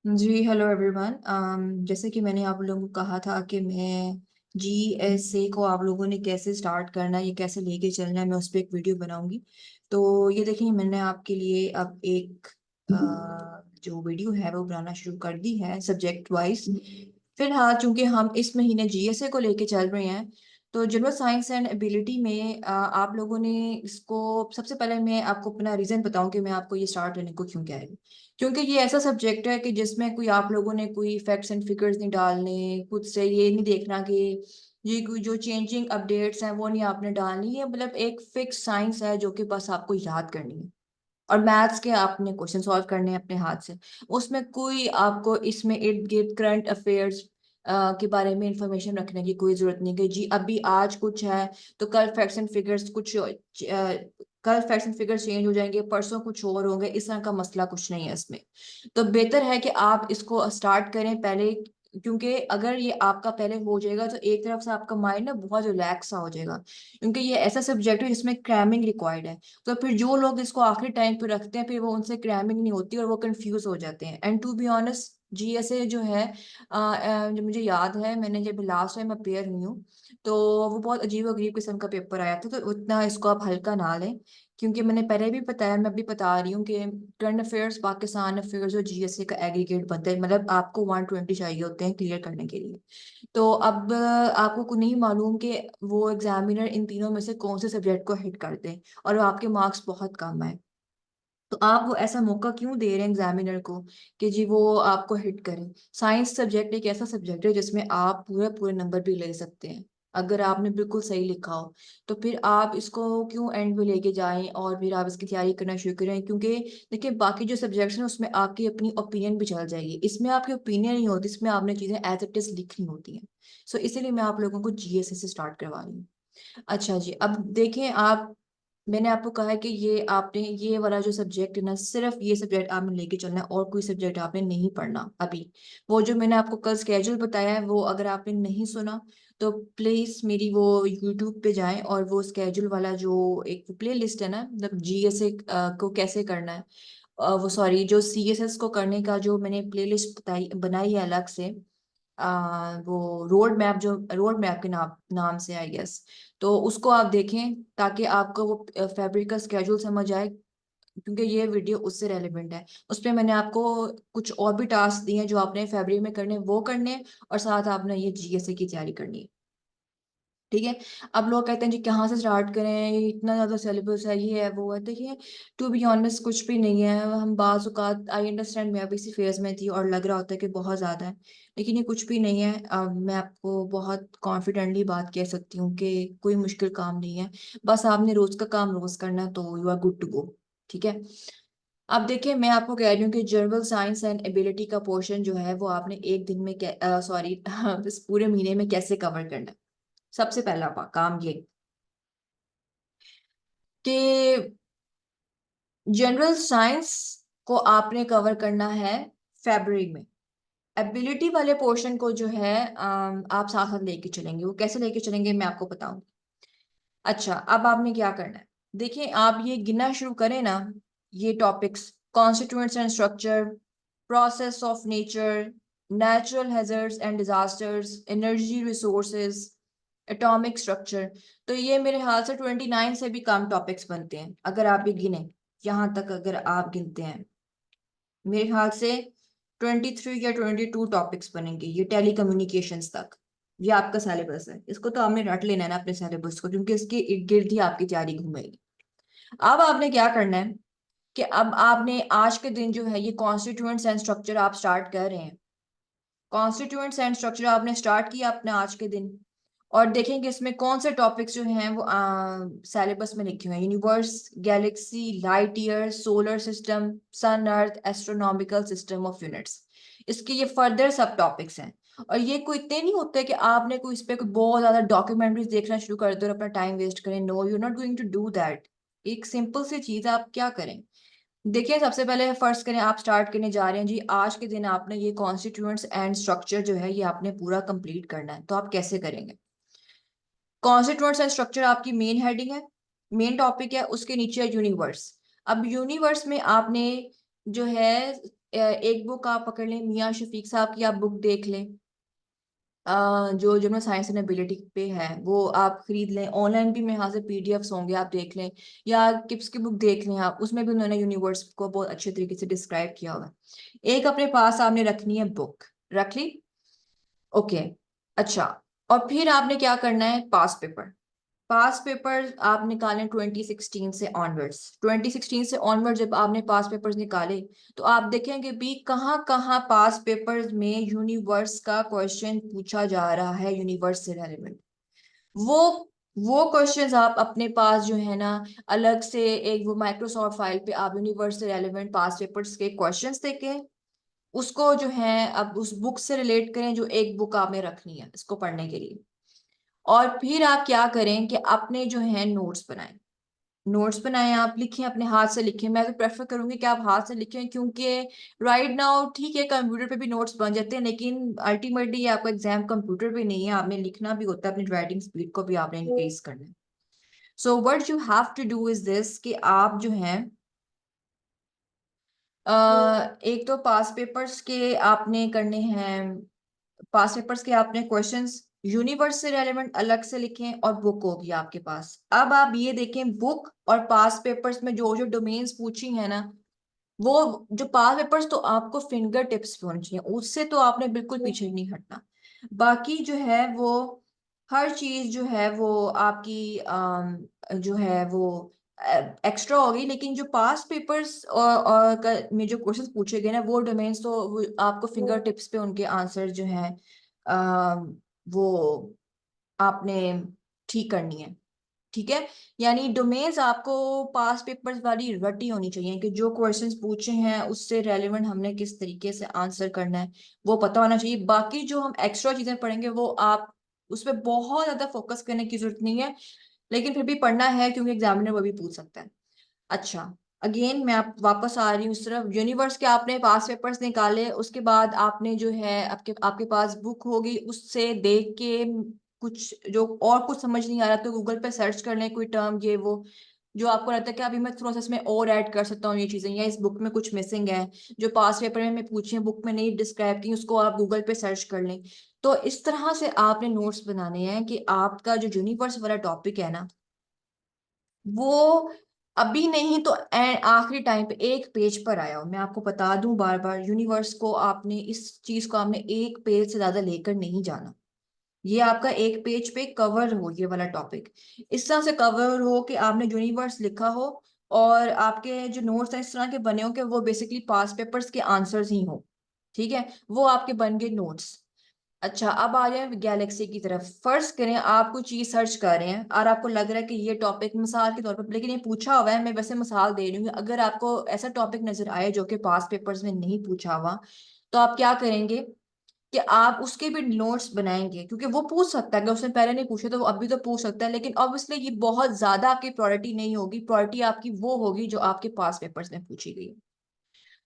जी hello everyone. जैसे कि मैंने आप लोगों को कहा था कि मैं जीएसए को आप लोगों ने कैसे स्टार्ट करना है, ये कैसे लेके चलना है, मैं उस पर एक वीडियो बनाऊंगी। तो ये देखिए, मैंने आपके लिए अब एक जो वीडियो है वो बनाना शुरू कर दी है सब्जेक्ट वाइज। फिलहाल चूंकि हम इस महीने जीएसए को लेके चल रहे हैं, तो जनरल साइंस एंड एबिलिटी में आप लोगों ने इसको, सबसे पहले मैं आपको अपना रीज़न बताऊं कि मैं आपको ये स्टार्ट करने को क्यों कह रही हूँ। क्योंकि ये ऐसा सब्जेक्ट है कि जिसमें कोई आप लोगों ने कोई फैक्ट्स एंड फिगर्स नहीं डालने, खुद से ये नहीं देखना कि ये कोई जो चेंजिंग अपडेट्स हैं वो नहीं आपने डालनी है। मतलब एक फिक्स साइंस है जो कि बस आपको याद करनी है, और मैथ्स के आपने क्वेश्चन सॉल्व करने हैं अपने हाथ से। उसमें कोई आपको इसमें इर्द गिर्द करंट अफेयर्स के बारे में इंफॉर्मेशन रखने की कोई जरूरत नहीं कि जी अभी आज कुछ है तो कल फैक्ट्स एंड फिगर्स कुछ कल फैक्ट्स एंड फिगर्स चेंज हो जाएंगे, परसों कुछ और होंगे। इस तरह का मसला कुछ नहीं है इसमें। तो बेहतर है कि आप इसको स्टार्ट करें पहले, क्योंकि अगर ये आपका पहले हो जाएगा तो एक तरफ से आपका माइंड ना बहुत रिलैक्स सा हो जाएगा। क्योंकि ये ऐसा सब्जेक्ट है जिसमें क्रैमिंग रिक्वायर्ड है। तो फिर जो लोग इसको आखिरी टाइम पे रखते हैं, फिर वो उनसे क्रैमिंग नहीं होती और वो कंफ्यूज हो जाते हैं। And to be honest, GSA जो है, जो मुझे याद है, मैंने जब लास्ट टाइम अपेयर हुई हूँ तो वो बहुत अजीब अगरीब किस्म का पेपर आया था। तो उतना इसको आप हल्का ना लें, क्योंकि मैंने पहले भी बताया, मैं भी बता रही हूँ कि करंट अफेयर्स, पाकिस्तान अफेयर्स और जीएसए का एग्रीगेट बनता है। मतलब आपको 120 चाहिए होते हैं क्लियर करने के लिए। तो अब आपको को नहीं मालूम कि वो एग्जामिनर इन तीनों में से कौन से सब्जेक्ट को हिट करते हैं, और आपके मार्क्स बहुत कम आए। तो आप वो ऐसा मौका क्यों दे रहे हैं एग्जामिनर को कि जी वो आपको हिट करे। साइंस सब्जेक्ट एक ऐसा सब्जेक्ट है जिसमें आप पूरे पूरे नंबर भी ले सकते हैं अगर आपने बिल्कुल सही लिखा हो। तो फिर आप इसको क्यों एंड में लेके जाएं और फिर आप इसकी तैयारी करना शुरू करें। क्योंकि देखिए, बाकी जो सब्जेक्ट्स हैं उसमें आपकी अपनी ओपिनियन भी चल जाएगी, इसमें आपकी ओपिनियन नहीं होती, इसमें आपने चीजें एज इट इज लिखनी होती हैं। सो इसीलिए मैं आप लोगों को जीएसए से स्टार्ट करवा रही हूँ। अच्छा जी, अब देखें आप, मैंने आपको कहा है कि ये आपने ये वाला जो सब्जेक्ट है ना, सिर्फ ये सब्जेक्ट आपने लेके चलना है और कोई सब्जेक्ट आपने नहीं पढ़ना अभी। वो जो मैंने आपको कल स्केड्यूल बताया है, वो अगर आपने नहीं सुना तो प्लीज मेरी वो यूट्यूब पे जाएं और वो स्केड्यूल वाला जो एक प्ले लिस्ट है ना, मतलब जीएसए को कैसे करना है, वो सॉरी जो सीएसएस को करने का जो मैंने प्ले लिस्ट बताई बनाई है अलग से, वो रोड मैप, जो रोड मैप के नाम से आई गेस, तो उसको आप देखें ताकि आपको वो फैब्रिक का स्केड्यूल समझ आए। क्योंकि ये वीडियो उससे रेलिवेंट है। उस पे मैंने आपको कुछ और भी टास्क दिए हैं जो आपने फैब्रिक में करने हैं, वो करने हैं, और साथ आपने ये जीएसए की तैयारी करनी है। ठीक है। अब लोग कहते हैं जी कहाँ से स्टार्ट करें, ये इतना ज्यादा सिलेबस है, ये है वो है। देखिए, टू बी ऑनेस्ट कुछ भी नहीं है। हम बाज़ औक़ात, आई अंडरस्टैंड, मैं भी इसी फेज में थी और लग रहा होता है कि बहुत ज्यादा है, लेकिन ये कुछ भी नहीं है। अब मैं आपको बहुत कॉन्फिडेंटली बात कह सकती हूँ कि कोई मुश्किल काम नहीं है। बस आपने रोज का काम रोज करना है तो you are good to go. ठीक है। अब देखिए, मैं आपको कह रही हूँ कि जनरल साइंस एंड एबिलिटी का पोर्शन जो है वो आपने एक दिन में, सॉरी इस पूरे महीने में कैसे कवर करना है। सबसे पहला काम ये कि जनरल साइंस को आपने कवर करना है फरवरी में। एबिलिटी वाले पोर्शन को जो है आप साथ साथ लेके चलेंगे। वो कैसे लेके चलेंगे मैं आपको बताऊंगी। अच्छा, अब आपने क्या करना है, देखिए आप ये गिनना शुरू करें ना, ये topics: constituents and structure, process of nature, natural hazards and disasters, energy resources, atomic structure. तो ये मेरे ख्याल से 29 से भी कम टॉपिक्स बनते हैं अगर आप ये गिने। यहाँ तक अगर आप गिनते हैं, मेरे ख्याल से 23 या 22 टॉपिक्स बनेंगे ये टेली कम्युनिकेशंस तक। ये आपका सिलेबस है, इसको तो आपने रट लेना है ना अपने सिलेबस को, क्योंकि इसके इर्द गिर्द ही आपकी तैयारी घूमेगी। अब आपने क्या करना है कि अब आपने आज के दिन जो है ये कॉन्स्टिट्यूएंट्स एंड स्ट्रक्चर आप स्टार्ट कर रहे हैं। कॉन्स्टिट्यूएंट्स एंड स्ट्रक्चर आपने स्टार्ट किया अपने आज के दिन, और देखेंगे इसमें कौन से टॉपिक्स जो हैं वो सिलेबस में लिखे हुए हैं: universe, galaxy, light year, solar system, sun, earth, astronomical system of units. इसके ये फर्दर सब टॉपिक्स हैं। और ये कोई इतने नहीं होते कि आपने कोई इस पे कोई बहुत ज्यादा डॉक्यूमेंट्रीज देखना शुरू कर दो और अपना टाइम वेस्ट करें। No, you not going to do that. एक सिंपल सी चीज आप क्या करें, देखिए सबसे पहले फर्स्ट करें, आप स्टार्ट करने जा रहे हैं जी आज के दिन आपने ये कॉन्स्टिट्यूएंट्स एंड स्ट्रक्चर जो है ये आपने पूरा कंप्लीट करना है। तो आप कैसे करेंगे? कॉन्स्टिट्यूएंट्स एंड स्ट्रक्चर आपकी मेन हेडिंग है, मेन टॉपिक है, उसके नीचे है यूनिवर्स। अब यूनिवर्स में आपने जो है एक बुक आप पकड़ लें, मियां शफीक साहब की आप बुक देख लें। जो जो साइंस एंड एबिलिटी पे है वो आप खरीद लें। ऑनलाइन भी मेरे यहाँ से पीडीएफ्स होंगे, आप देख लें, या किप्स की बुक देख लें आप, उसमें भी उन्होंने यूनिवर्स को बहुत अच्छे तरीके से डिस्क्राइब किया हुआ है। एक अपने पास आपने रखनी है बुक, रख ली, ओके। अच्छा, और फिर आपने क्या करना है, पास पेपर। पास पेपर आप निकालें 2016 से ऑनवर्ड्स। 2016 से ऑनवर्ड जब आपने पास पेपर्स निकाले, तो आप देखेंगे भी कहाँ कहाँ पास पेपर्स में यूनिवर्स का क्वेश्चन पूछा जा रहा है, यूनिवर्स से रेलेवेंट। वो वो क्वेश्चंस आप अपने पास जो है ना, अलग से एक वो माइक्रोसॉफ्ट फाइल पे आप यूनिवर्स से रेलेवेंट पास पेपर्स के क्वेश्चंस देखें, उसको जो है अब उस बुक से रिलेट करें, जो एक बुक आपने रखनी है इसको पढ़ने के लिए। और फिर आप क्या करें कि अपने जो है नोट्स बनाएं। नोट्स बनाएं, आप लिखें, अपने हाथ से लिखें। मैं तो प्रेफर करूंगी कि आप हाथ से लिखें, क्योंकि राइट नाउ ठीक है कंप्यूटर पे भी नोट्स बन जाते हैं, लेकिन अल्टीमेटली आपका एग्जाम कंप्यूटर पे नहीं है, आपने लिखना भी होता है, अपनी राइटिंग स्पीड को भी आपने इंक्रीज करना है। So what you have to do is this, कि आप जो है एक तो पास पेपर्स के आपने करने हैं, पास पेपर्स के आपने क्वेश्चंस यूनिवर्स से रेलेवेंट अलग से लिखें, और बुक होगी आपके पास। अब आप ये देखें, बुक और पास पेपर्स में जो जो डोमेन्स पूछी है ना, वो जो पास पेपर्स तो आपको फिंगर टिप्स पे होनी चाहिए, उससे तो आपने बिल्कुल पीछे नहीं हटना। बाकी जो है वो हर चीज जो है वो आपकी जो है वो एक्स्ट्रा होगी, लेकिन जो पास पेपर्स में जो क्वेश्चंस पूछे गए ना, वो डोमेन्स तो वो आपको फिंगर टिप्स पे उनके आंसर जो है वो आपने ठीक करनी है। ठीक है, यानी डोमेन्स आपको पास पेपर्स वाली रटी होनी चाहिए, कि जो क्वेश्चंस पूछे हैं उससे रेलेवेंट हमने किस तरीके से आंसर करना है, वो पता होना चाहिए। बाकी जो हम एक्स्ट्रा चीजें पढ़ेंगे वो आप उस पर बहुत ज्यादा फोकस करने की जरूरत नहीं है, लेकिन फिर भी पढ़ना है क्योंकि एग्जामिनर वो भी पूछ सकता है। अच्छा, अगेन मैं आप वापस आ रही हूँ इस तरफ। यूनिवर्स के आपने पास पेपर्स निकाले, उसके बाद आपने जो है आपके आपके पास बुक होगी, उससे देख के कुछ जो और कुछ समझ नहीं आ रहा तो गूगल पे सर्च कर लें कोई टर्म, ये वो जो आपको लगता है कि अभी मैं थोड़ा सा इसमें और ऐड कर सकता हूँ ये चीजें, या इस बुक में कुछ मिसिंग है जो पास पेपर में मैं पूछी है बुक में नहीं डिस्क्राइब की, उसको आप गूगल पे सर्च कर लें। तो इस तरह से आपने नोट्स बनाने हैं कि आपका जो यूनिवर्स वाला टॉपिक है ना, वो अभी नहीं तो आखिरी टाइम पे एक पेज पर आया हो। मैं आपको बता दूं बार बार, यूनिवर्स को आपने इस चीज को आपने एक पेज से ज्यादा लेकर नहीं जाना। ये आपका एक पेज पे कवर हो, ये वाला टॉपिक इस तरह से कवर हो कि आपने यूनिवर्स लिखा हो, और आपके जो नोट्स हैं इस तरह के बने हो कि वो बेसिकली पास पेपर्स के आंसर्स ही हो। ठीक है, वो आपके बन गए नोट्स। अच्छा, अब आ जाए गैलेक्सी की तरफ। फर्ज करें आप कोई चीज सर्च कर रहे हैं और आपको लग रहा है कि ये टॉपिक मिसाल के तौर पर, लेकिन ये पूछा हुआ है, मैं वैसे मिसाल दे रही हूँ, अगर आपको ऐसा टॉपिक नजर आए जो कि पास पेपर्स में नहीं पूछा हुआ, तो आप क्या करेंगे कि आप उसके भी नोट्स बनाएंगे, क्योंकि वो पूछ सकता है, अगर उसने पहले नहीं पूछे तो वो अभी तो पूछ सकता है, लेकिन ऑब्वियसली ये बहुत ज्यादा आपकी प्रायोरिटी नहीं होगी, प्रायोरिटी आपकी वो होगी जो आपके पास पेपर्स में पूछी गई।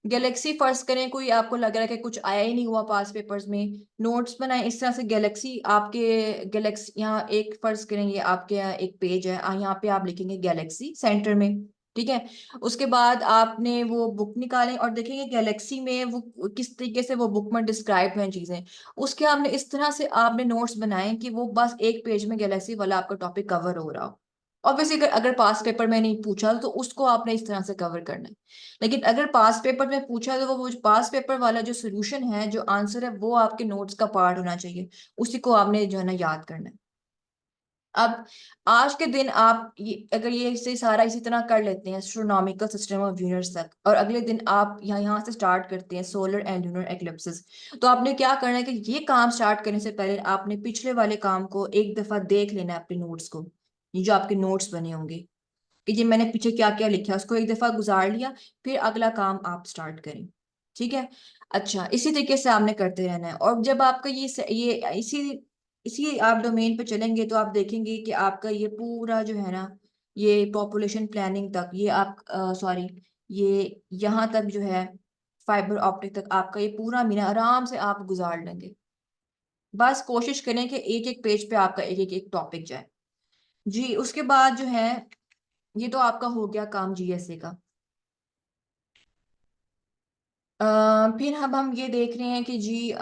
गैलेक्सी फर्ज करें, कोई आपको लग रहा है कि कुछ आया ही नहीं हुआ पास पेपर्स में, नोट्स बनाए इस तरह से। गैलेक्सी आपके गैलेक्सी यहाँ एक फर्ज करेंगे, आपके यहाँ एक पेज है, यहाँ पे आप लिखेंगे गैलेक्सी सेंटर में। ठीक है, उसके बाद आपने वो बुक निकालें और देखेंगे गैलेक्सी में वो किस तरीके से वो बुक में डिस्क्राइब हैं चीजें, उसके आपने इस तरह से आपने नोट्स बनाए कि वो बस एक पेज में गैलेक्सी वाला आपका टॉपिक कवर हो रहा हो। ऑब्वियसली अगर पास पेपर में नहीं पूछा तो उसको आपने इस तरह से कवर करना है, लेकिन अगर पास पेपर में पूछा तो वो पास पेपर वाला जो सोल्यूशन है, जो आंसर है, वो आपके नोट्स का पार्ट होना चाहिए, उसी को आपने जो है ना याद करना है। अब आज के दिन आप ये अगर ये इसे सारा इसी तरह कर लेते हैं, एस्ट्रोनॉमिकल सिस्टम ऑफ यूनिवर्स तक, और अगले दिन आप यहाँ से स्टार्ट करते हैं सोलर एंड लूनर एक्लिप्सेस, तो आपने क्या करना है कि ये काम स्टार्ट करने से पहले आपने पिछले वाले काम को एक दफा देख लेना है, अपने नोट्स को, ये जो आपके नोट्स बने होंगे कि जी मैंने पीछे क्या क्या लिखा है, उसको एक दफा गुजार लिया, फिर अगला काम आप स्टार्ट करें। ठीक है, अच्छा, इसी तरीके से आपने करते रहना है। और जब आपका ये इसी इसी आप डोमेन पे चलेंगे तो आप देखेंगे कि आपका ये पूरा जो है ना, ये पॉपुलेशन प्लानिंग तक, ये आप सॉरी, ये यहाँ तक जो है फाइबर ऑप्टिक तक, आपका ये पूरा महीना आराम से आप गुजार लेंगे। बस कोशिश करें कि एक एक पेज पे आपका एक टॉपिक जाए। जी, उसके बाद जो है, ये तो आपका हो गया काम जीएसए का। फिर हम ये देख रहे हैं कि जी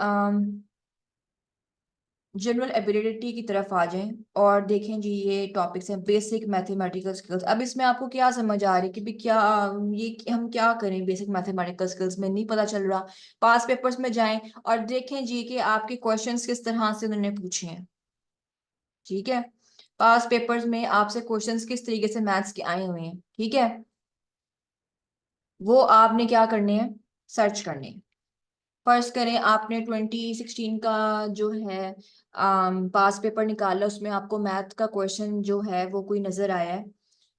जनरल एबिलिटी की तरफ आ जाएं और देखें जी ये टॉपिक्स हैं बेसिक मैथमेटिकल स्किल्स। अब इसमें आपको क्या समझ आ रही है कि भी क्या ये हम क्या करें बेसिक मैथमेटिकल स्किल्स में, नहीं पता चल रहा। पास पेपर्स में जाएं और देखें जी कि आपके क्वेश्चंस किस तरह से उन्होंने पूछे हैं। ठीक है, पास पेपर्स में आपसे क्वेश्चंस किस तरीके से मैथ्स के आए हुए हैं, ठीक है, वो आपने क्या करने हैं, सर्च करने हैं। फर्स्ट करें आपने 2016 का जो है पास पेपर निकाला, उसमें आपको मैथ का क्वेश्चन जो है वो कोई नजर आया है।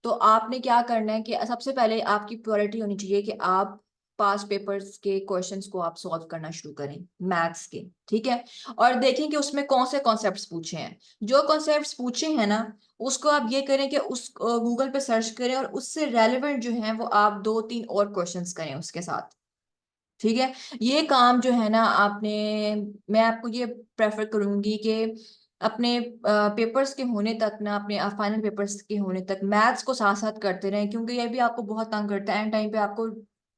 तो आपने क्या करना है कि सबसे पहले आपकी प्रायोरिटी होनी चाहिए कि आप पास पेपर्स के क्वेश्चंस को आप सॉल्व करना शुरू करें मैथ्स के। ठीक है, और देखें कि उसमें कौन से कॉन्सेप्ट्स पूछे हैं। जो कॉन्सेप्ट्स पूछे हैं ना, उसको आप ये करें कि उस गूगल पे सर्च करें और उससे रेलेवेंट जो है वो आप दो तीन और क्वेश्चंस करें उसके साथ। ठीक है, ये काम जो है ना आपने, मैं आपको ये प्रेफर करूंगी कि अपने पेपर्स के होने तक ना, अपने फाइनल पेपर्स के होने तक मैथ्स को साथ साथ करते रहें, क्योंकि ये भी आपको बहुत तंग करता है। एंड टाइम पे आपको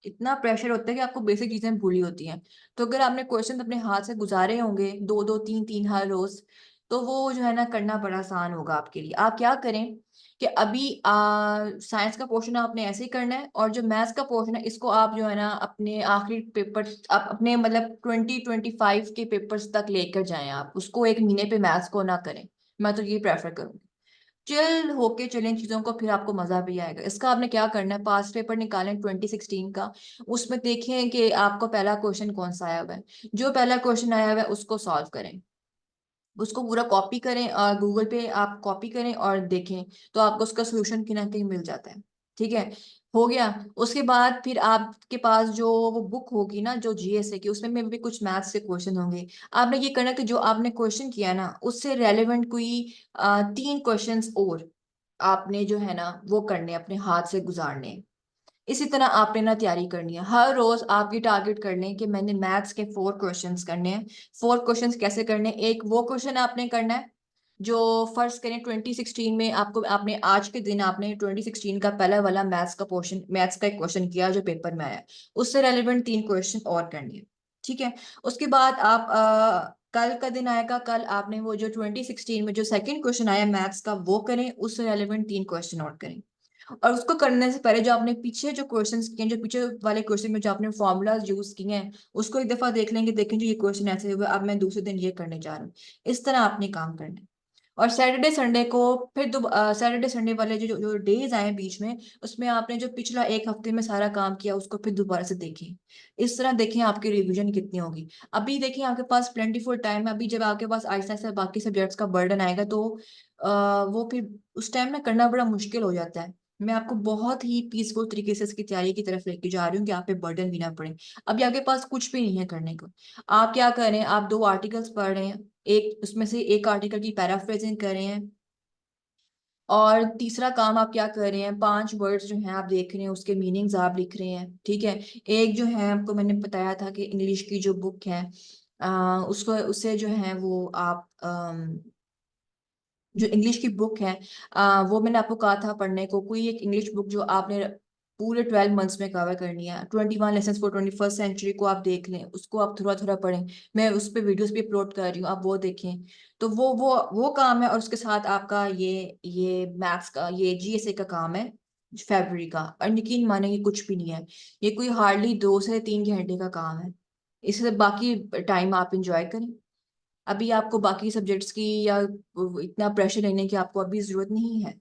इतना प्रेशर होता है कि आपको बेसिक चीजें भूली होती हैं। तो अगर आपने क्वेश्चन अपने हाथ से गुजारे होंगे दो दो तीन तीन हर रोज, तो वो जो है ना करना बड़ा आसान होगा आपके लिए। आप क्या करें कि अभी साइंस का पोर्शन आपने ऐसे ही करना है, और जो मैथ्स का पोर्शन है इसको आप जो है ना अपने आखिरी पेपर, आप अपने मतलब 2025 के पेपर्स तक लेकर जाएं। आप उसको एक महीने पे मैथ्स को ना करें, मैं तो ये प्रेफर करूंगी। चिल होके चलें चीजों को, फिर आपको मजा भी आएगा। इसका आपने क्या करना है, पास्ट पेपर निकालें 2016 का, उसमें देखें कि आपको पहला क्वेश्चन कौन सा आया हुआ है। जो पहला क्वेश्चन आया हुआ है उसको सॉल्व करें, उसको पूरा कॉपी करें और गूगल पे आप कॉपी करें और देखें, तो आपको उसका सोल्यूशन कहीं ना कहीं मिल जाता है। ठीक है, हो गया। उसके बाद फिर आपके पास जो वो बुक होगी ना जो जीएसए की, उसमें में भी कुछ मैथ्स के क्वेश्चन होंगे। आपने ये करना कि जो आपने क्वेश्चन किया ना उससे रेलेवेंट कोई तीन क्वेश्चंस और आपने जो है ना वो करने, अपने हाथ से गुजारने। इसी तरह आपने ना तैयारी करनी है। हर रोज आप ये टारगेट कर लें कि मैंने मैथ्स के 4 क्वेश्चंस करने हैं। 4 क्वेश्चंस कैसे करने हैं, एक वो क्वेश्चन आपने करना है जो फर्स्ट करें 2016 में आपको, आपने आज के दिन आपने 2016 का पहला वाला मैथ्स का पोर्शन, मैथ्स का एक क्वेश्चन किया जो पेपर में आया, उससे रेलिवेंट 3 क्वेश्चन और करने हैं। ठीक है, उसके बाद आप कल का दिन आएगा, कल आपने वो जो 2016 में जो सेकंड क्वेश्चन आया मैथ्स का वो करें, उससे रेलिवेंट 3 क्वेश्चन और करें। और उसको करने से पहले जो आपने पीछे जो क्वेश्चंस किए, जो पीछे वाले क्वेश्चन में जो आपने फॉर्मूलाज यूज किए हैं, उसको एक दफा देख लेंगे, देखें जो ये क्वेश्चन ऐसे हुए, अब मैं दूसरे दिन ये करने जा रहा हूँ। इस तरह आपने काम करना है। और सैटरडे संडे को फिर सैटरडे संडे वाले जो डेज आए बीच में, उसमें आपने जो पिछला एक हफ्ते में सारा काम किया उसको फिर दोबारा से देखें। इस तरह देखें आपकी रिवीजन कितनी होगी। अभी देखिए आपके पास प्लेंटीफुल टाइम है। अभी जब आपके पास आहिस्ता आहिस्ता बाकी सब्जेक्ट्स का बर्डन आएगा तो वो फिर उस टाइम ना करना बड़ा मुश्किल हो जाता है। मैं आपको बहुत ही पीसफुल तरीके से इसकी तैयारी की तरफ लेके जा रही हूँ कि आप पे बर्डन भी ना पड़े। अभी आपके पास कुछ भी नहीं है करने को। आप क्या करें, आप 2 आर्टिकल्स पढ़ रहे हैं, एक उसमें से एक आर्टिकल की पैराफ्रेजिंग कर रहे हैं, और तीसरा काम आप क्या कर रहे हैं, 5 वर्ड्स जो हैं आप देख रहे हैं उसके मीनिंग्स आप लिख रहे हैं। ठीक है, एक जो है आपको मैंने बताया था कि इंग्लिश की जो बुक है उसको, उससे जो है वो आप जो इंग्लिश की बुक है वो मैंने आपको कहा था पढ़ने को, कोई एक इंग्लिश बुक जो आपने पूरे 12 मंथ्स में कवर करनी है। 21 लेसन फॉर 21st सेंचुरी को आप देख लें, उसको आप थोड़ा थोड़ा पढ़ें। मैं उस पर वीडियोस भी अपलोड कर रही हूँ, आप वो देखें। तो वो काम है, और उसके साथ आपका ये मैथ्स का ये जीएसए का काम है फरवरी का। और यकीन माने ये कुछ भी नहीं है, ये कोई हार्डली 2 से 3 घंटे का काम है। इससे बाकी टाइम आप इंजॉय करें। अभी आपको बाकी सब्जेक्ट्स की या इतना प्रेशर लेने की आपको अभी जरूरत नहीं है।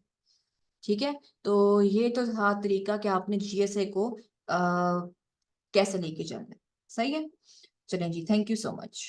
ठीक है, तो ये तो था तरीका कि आपने जीएसए को कैसे लेके जाना है। सही है, चलें जी, थैंक यू सो मच।